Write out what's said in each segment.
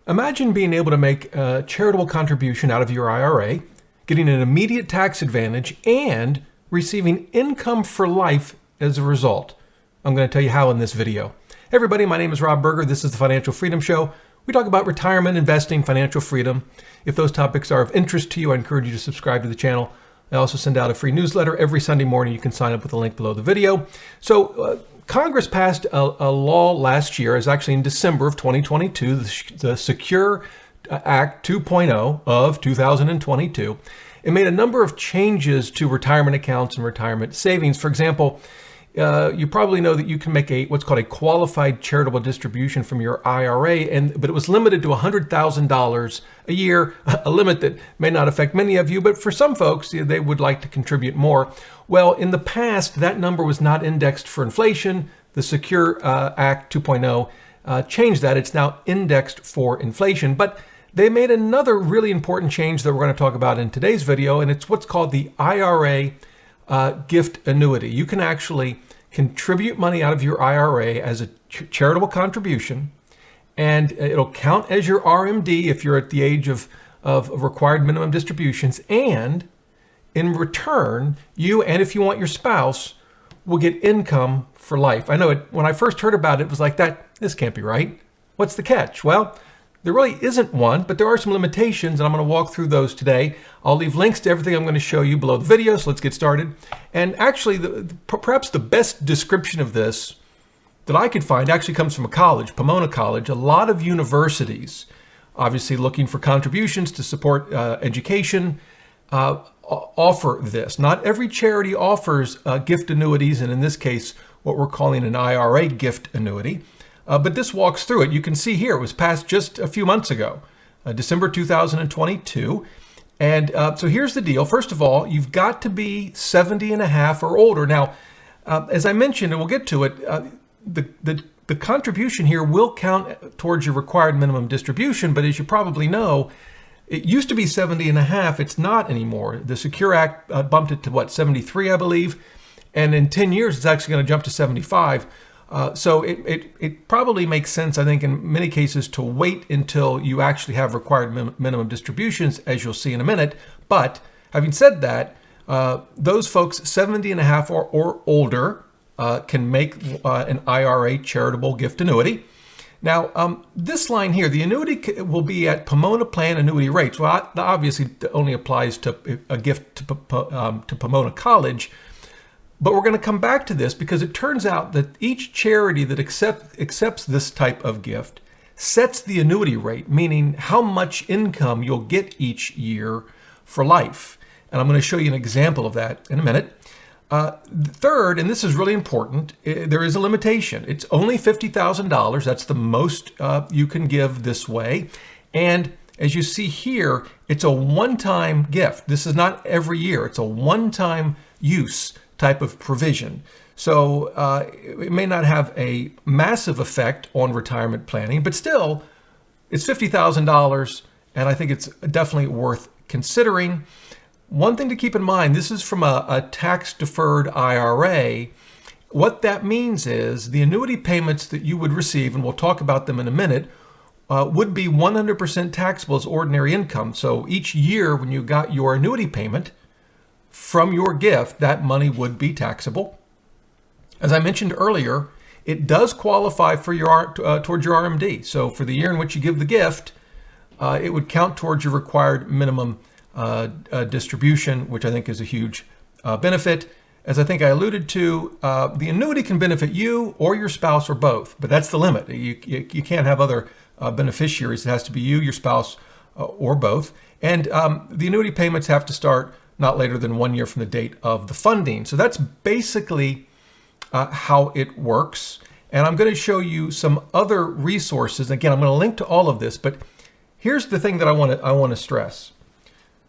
Imagine being able to make a charitable contribution out of your IRA, getting an immediate tax advantage, and receiving income for life as a result. I'm going to tell you how in this video. Hey everybody, my name is Rob Berger. This is the Financial Freedom Show. We talk about retirement, investing, financial freedom. If those topics are of interest to you, I encourage you to subscribe to the channel. I also send out a free newsletter every Sunday morning. You can sign up with the link below the video. So Congress passed a law last year, is actually in December of 2022, the Secure Act 2.0 of 2022. It made a number of changes to retirement accounts and retirement savings. For example, you probably know that you can make what's called a qualified charitable distribution from your IRA, but it was limited to $100,000 a year, a limit that may not affect many of you, but for some folks, they would like to contribute more. Well, in the past, that number was not indexed for inflation. The Secure Act 2.0 changed that. It's now indexed for inflation, but they made another really important change that we're going to talk about in today's video, and it's what's called the IRA Gift Annuity. You can actually contribute money out of your IRA as a charitable contribution, and it'll count as your RMD if you're at the age of required minimum distributions. And in return, you, and if you want your spouse, will get income for life. I know when I first heard about it, it was like this can't be right. What's the catch? Well, there really isn't one, but there are some limitations, and I'm going to walk through those today. I'll leave links to everything I'm going to show you below the video, so let's get started. And actually, perhaps the best description of this that I could find actually comes from a college, Pomona College. A lot of universities, obviously looking for contributions to support education, offer this. Not every charity offers gift annuities, and in this case, what we're calling an IRA gift annuity. But this walks through it. You can see here, it was passed just a few months ago, December 2022. And so here's the deal. First of all, you've got to be 70 and a half or older. Now, as I mentioned, and we'll get to it, the contribution here will count towards your required minimum distribution. But as you probably know, it used to be 70 and a half. It's not anymore. The Secure Act bumped it to 73, I believe. And in 10 years, it's actually going to jump to 75. So it probably makes sense, I think, in many cases to wait until you actually have required minimum distributions, as you'll see in a minute. But having said that, those folks 70 and a half or older can make an IRA charitable gift annuity. Now, this line here, the annuity will be at Pomona Plan annuity rates. Well, that obviously only applies to a gift to Pomona College. But we're going to come back to this because it turns out that each charity that accepts this type of gift sets the annuity rate, meaning how much income you'll get each year for life. And I'm going to show you an example of that in a minute. Third, and this is really important, there is a limitation. It's only $50,000. That's the most you can give this way. And as you see here, it's a one-time gift. This is not every year. It's a one-time use type of provision. So it may not have a massive effect on retirement planning, but still, it's $50,000, and I think it's definitely worth considering. One thing to keep in mind, this is from a tax-deferred IRA. What that means is the annuity payments that you would receive, and we'll talk about them in a minute, would be 100% taxable as ordinary income. So each year when you got your annuity payment from your gift, that money would be taxable. As I mentioned earlier, it does qualify for towards your RMD. So for the year in which you give the gift, it would count towards your required minimum distribution, which I think is a huge benefit. As I think I alluded to, the annuity can benefit you or your spouse or both, but that's the limit. You can't have other beneficiaries. It has to be you, your spouse, or both. And the annuity payments have to start not later than 1 year from the date of the funding. So that's basically how it works. And I'm going to show you some other resources. Again, I'm going to link to all of this, but here's the thing that I want to stress.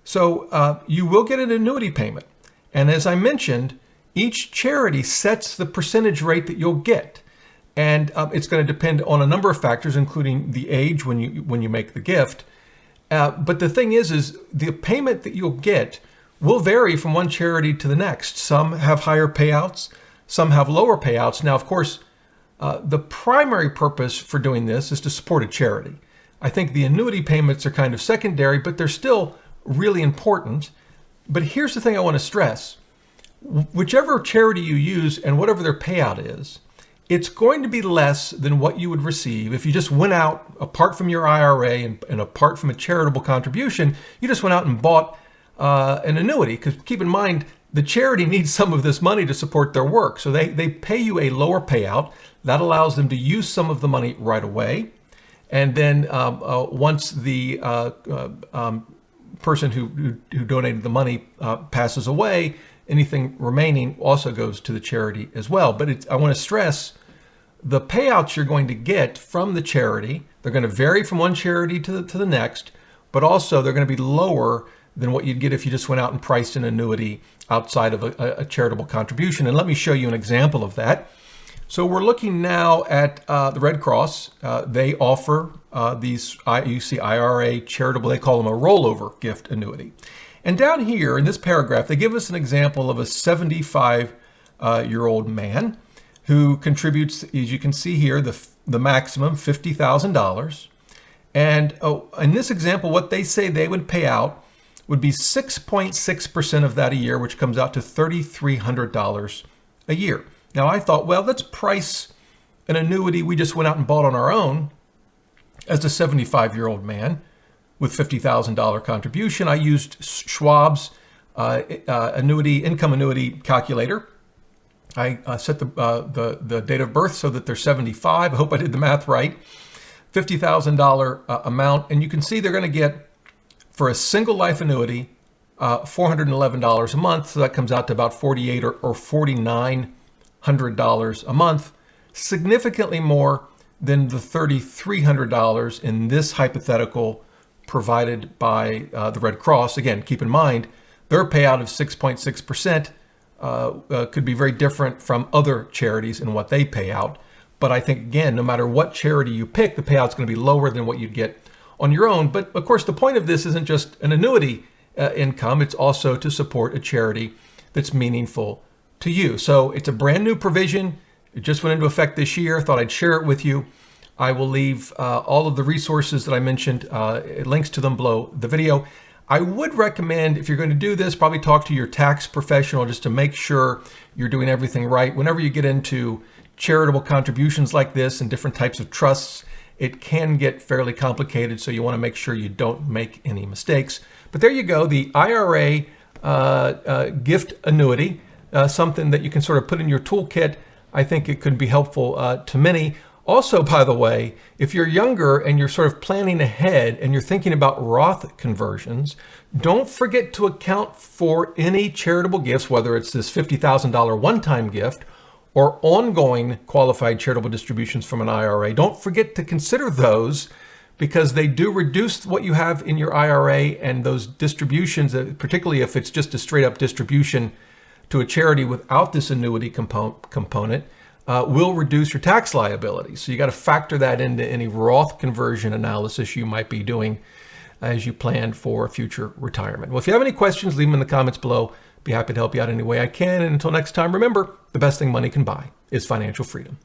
So you will get an annuity payment. And as I mentioned, each charity sets the percentage rate that you'll get. And it's going to depend on a number of factors, including the age when you make the gift. But the thing is the payment that you'll get will vary from one charity to the next. Some have higher payouts, some have lower payouts. Now, of course, the primary purpose for doing this is to support a charity. I think the annuity payments are kind of secondary, but they're still really important. But here's the thing I want to stress. Whichever charity you use and whatever their payout is, it's going to be less than what you would receive if you just went out, apart from your IRA and apart from a charitable contribution, you just went out and bought an annuity. Because keep in mind, the charity needs some of this money to support their work. So they pay you a lower payout. That allows them to use some of the money right away. And then once the person who donated the money passes away, anything remaining also goes to the charity as well. But I want to stress, the payouts you're going to get from the charity, they're going to vary from one charity to the next, but also they're going to be lower than what you'd get if you just went out and priced an annuity outside of a charitable contribution. And let me show you an example of that. So we're looking now at the Red Cross. They offer these, you see IRA Charitable, they call them a rollover gift annuity. And down here in this paragraph, they give us an example of a 75-year-old man who contributes, as you can see here, the maximum $50,000. And in this example, what they say they would pay out would be 6.6% of that a year, which comes out to $3,300 a year. Now I thought, well, let's price an annuity we just went out and bought on our own as a 75-year-old man with $50,000 contribution. I used Schwab's income annuity calculator. I set the date of birth so that they're 75. I hope I did the math right. $50,000 amount, and you can see they're going to get, for a single life annuity, $411 a month. So that comes out to about $4,800 or $4,900 a month, significantly more than the $3,300 in this hypothetical provided by the Red Cross. Again, keep in mind, their payout of 6.6% could be very different from other charities in what they pay out. But I think, again, no matter what charity you pick, the payout's going to be lower than what you'd get on your own. But of course, the point of this isn't just an annuity income. It's also to support a charity that's meaningful to you. So it's a brand new provision. It just went into effect this year. I thought I'd share it with you. I will leave all of the resources that I mentioned, links to them below the video. I would recommend, if you're going to do this, probably talk to your tax professional just to make sure you're doing everything right. Whenever you get into charitable contributions like this and different types of trusts, it can get fairly complicated, so you want to make sure you don't make any mistakes. But there you go, the IRA gift annuity, something that you can sort of put in your toolkit. I think it could be helpful to many. Also, by the way, if you're younger and you're sort of planning ahead and you're thinking about Roth conversions, don't forget to account for any charitable gifts, whether it's this $50,000 one-time gift or ongoing qualified charitable distributions from an IRA. Don't forget to consider those, because they do reduce what you have in your IRA, and those distributions, particularly if it's just a straight up distribution to a charity without this annuity component, will reduce your tax liability. So you got to factor that into any Roth conversion analysis you might be doing as you plan for future retirement. Well, if you have any questions, leave them in the comments below. Be happy to help you out any way I can. And until next time, remember, the best thing money can buy is financial freedom.